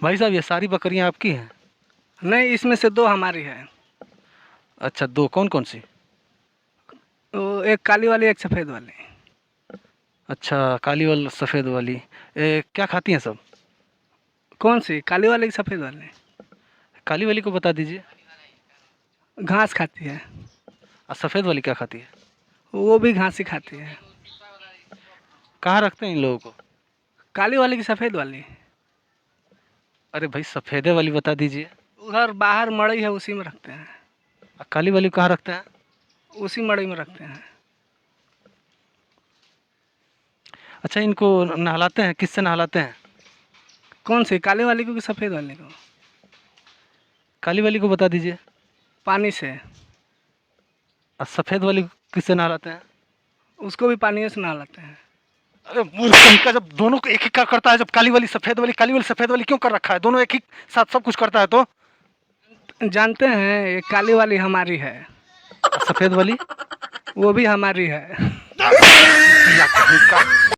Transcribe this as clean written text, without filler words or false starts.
भाई साहब, ये सारी बकरियां आपकी हैं? नहीं, इसमें से 2 हमारी है। अच्छा, दो कौन कौन सी? वो एक काली वाली, एक सफ़ेद वाली। अच्छा, काली वाली सफ़ेद वाली। क्या खाती हैं सब? कौन सी, काली वाली कि सफ़ेद वाली? काली वाली को बता दीजिए। घास खाती है। और सफ़ेद वाली क्या खाती है? वो भी घास ही खाती है। कहाँ रखते हैं इन लोगों को? काली वाली कि सफ़ेद वाली? अरे भाई, सफ़ेदे वाली बता दीजिए। उधर बाहर मड़ई है, उसी में रखते हैं। और काली वाली को कहाँ रखते हैं? उसी मड़ई में रखते हैं। अच्छा, इनको नहलाते हैं, किससे नहलाते हैं? कौन सी, काली वाली को कि सफ़ेद वाली को? काली वाली को बता दीजिए। पानी से। और सफ़ेद वाली को किससे नहलाते हैं? उसको भी पानी से नहलाते हैं। अरे मूर्ख कहीं का, जब दोनों को एक ही का करता है, जब काली वाली सफ़ेद वाली, काली वाली सफ़ेद वाली क्यों कर रखा है? दोनों एक ही साथ सब कुछ करता है तो? जानते हैं, ये काली वाली हमारी है। और सफ़ेद वाली? वो भी हमारी है। या कहीं का